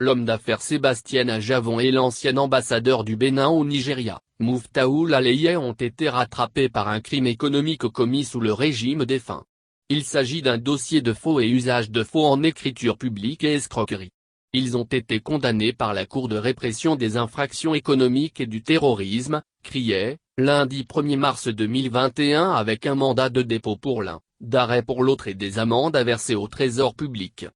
L'homme d'affaires Sébastien Ajavon et l'ancien ambassadeur du Bénin au Nigeria, Muftaou Laleye ont été rattrapés par un crime économique commis sous le régime défunt. Il s'agit d'un dossier de faux et usage de faux en écriture publique et escroquerie. Ils ont été condamnés par la Cour de répression des infractions économiques et du terrorisme, CRIE, lundi 1er mars 2021 avec un mandat de dépôt pour l'un, d'arrêt pour l'autre et des amendes à verser au trésor public.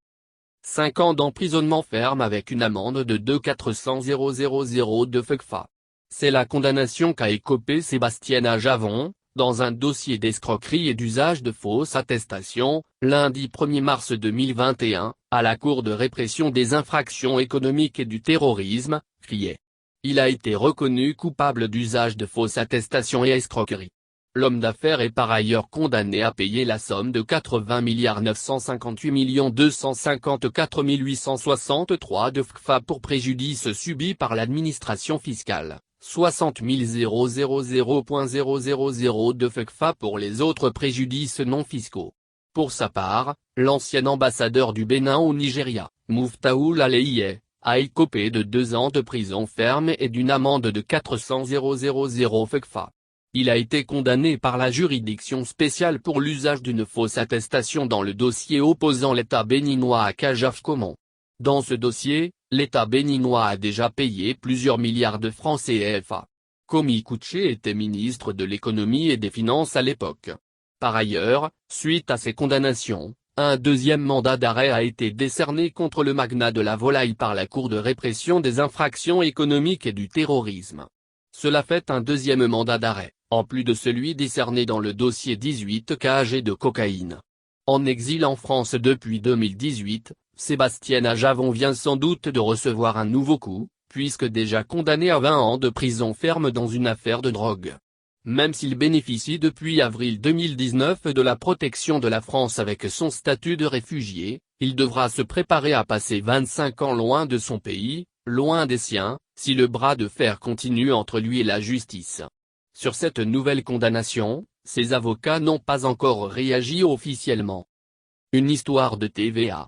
5 ans d'emprisonnement ferme avec une amende de 2,400 000 de FECFA. C'est la condamnation qu'a écopé Sébastien Ajavon, dans un dossier d'escroquerie et d'usage de fausses attestations, lundi 1er mars 2021, à la Cour de répression des infractions économiques et du terrorisme, CRIE. Il a été reconnu coupable d'usage de fausses attestations et escroquerie. L'homme d'affaires est par ailleurs condamné à payer la somme de 80 958 254 863 de FCFA pour préjudice subi par l'administration fiscale, 60 000,000 de FCFA pour les autres préjudices non fiscaux. Pour sa part, l'ancien ambassadeur du Bénin au Nigeria, Muftaou Laleye, a écopé de 2 ans de prison ferme et d'une amende de 400 000 FCFA. Il a été condamné par la juridiction spéciale pour l'usage d'une fausse attestation dans le dossier opposant l'État béninois à Kajaf Komon. Dans ce dossier, l'État béninois a déjà payé plusieurs milliards de francs CFA. Komi Kouché était ministre de l'économie et des finances à l'époque. Par ailleurs, suite à ces condamnations, un deuxième mandat d'arrêt a été décerné contre le magnat de la volaille par la Cour de répression des infractions économiques et du terrorisme. Cela fait un deuxième mandat d'arrêt, en plus de celui décerné dans le dossier 18 kg de cocaïne. En exil en France depuis 2018, Sébastien Ajavon vient sans doute de recevoir un nouveau coup, puisque déjà condamné à 20 ans de prison ferme dans une affaire de drogue. Même s'il bénéficie depuis avril 2019 de la protection de la France avec son statut de réfugié, il devra se préparer à passer 25 ans loin de son pays, loin des siens, si le bras de fer continue entre lui et la justice. Sur cette nouvelle condamnation, ses avocats n'ont pas encore réagi officiellement. Une histoire de TVA.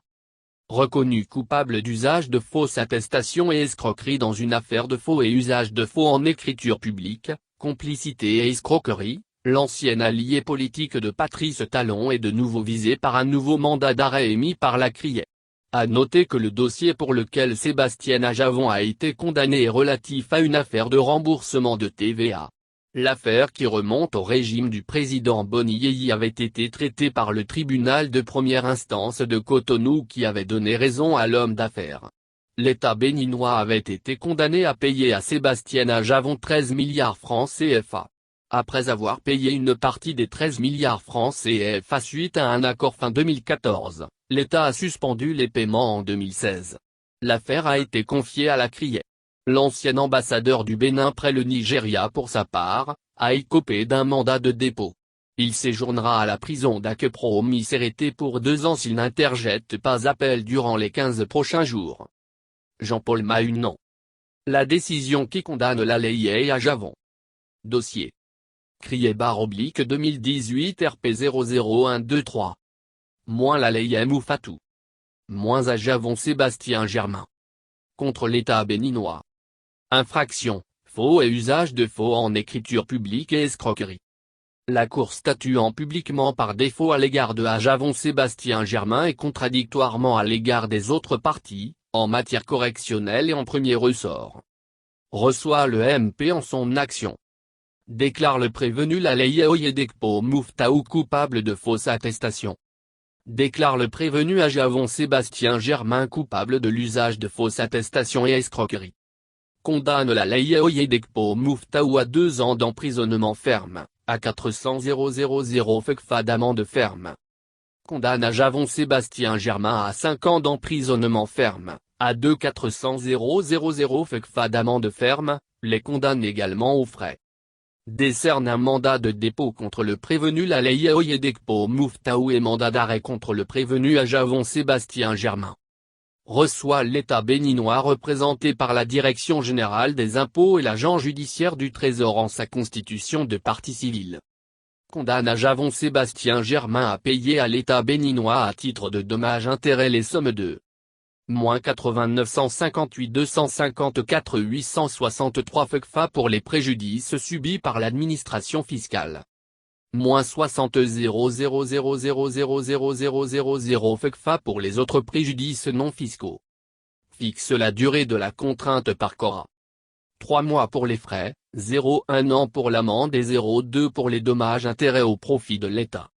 Reconnu coupable d'usage de fausses attestations et escroquerie dans une affaire de faux et usage de faux en écriture publique, complicité et escroquerie, l'ancien allié politique de Patrice Talon est de nouveau visé par un nouveau mandat d'arrêt émis par la CRIE. À noter que le dossier pour lequel Sébastien Ajavon a été condamné est relatif à une affaire de remboursement de TVA. L'affaire qui remonte au régime du président Boni Yeye avait été traitée par le tribunal de première instance de Cotonou qui avait donné raison à l'homme d'affaires. L'État béninois avait été condamné à payer à Sébastien Ajavon 13 milliards francs CFA. Après avoir payé une partie des 13 milliards francs CFA suite à un accord fin 2014, l'État a suspendu les paiements en 2016. L'affaire a été confiée à la CRIE. L'ancien ambassadeur du Bénin près le Nigeria pour sa part, a écopé d'un mandat de dépôt. Il séjournera à la prison d'Akepro-Miserete pour 2 ans s'il n'interjette pas appel durant les 15 prochains jours. Jean-Paul Mahunan. La décision qui condamne Laleye et Ajavon. Dossier. CRIE/2018 RP 00123. Moins Laleye Moufatou. Moins Ajavon Sébastien Germain. Contre l'État béninois. Infraction, faux et usage de faux en écriture publique et escroquerie. La Cour statuant publiquement par défaut à l'égard de Ajavon Sébastien Germain et contradictoirement à l'égard des autres parties, en matière correctionnelle et en premier ressort. Reçoit le MP en son action. Déclare le prévenu Laleye Oyedekpo Muftaou coupable de fausses attestations. Déclare le prévenu Ajavon Sébastien Germain coupable de l'usage de fausses attestations et escroquerie. Condamne Laleye Oyedekpo Muftaou à 2 ans d'emprisonnement ferme, à 400 000 FCFA d'amende ferme. Condamne Ajavon Sébastien Germain à 5 ans d'emprisonnement ferme, à 2,400 000 FCFA d'amende ferme, les condamne également aux frais. Décerne un mandat de dépôt contre le prévenu Laleye Oyedekpo Muftaou et mandat d'arrêt contre le prévenu Ajavon Sébastien Germain. Reçoit l'État béninois représenté par la Direction générale des impôts et l'agent judiciaire du Trésor en sa constitution de partie civile. Condamne Ajavon Sébastien Germain à payer à l'État béninois à titre de dommages-intérêts les sommes de Moins 8958 254 863 FCFA pour les préjudices subis par l'administration fiscale. Moins 60 000 FCFA pour les autres préjudices non fiscaux. Fixe la durée de la contrainte par Cora. 3 mois pour les frais, 0,1 an pour l'amende et 0,2 pour les dommages-intérêts au profit de l'État.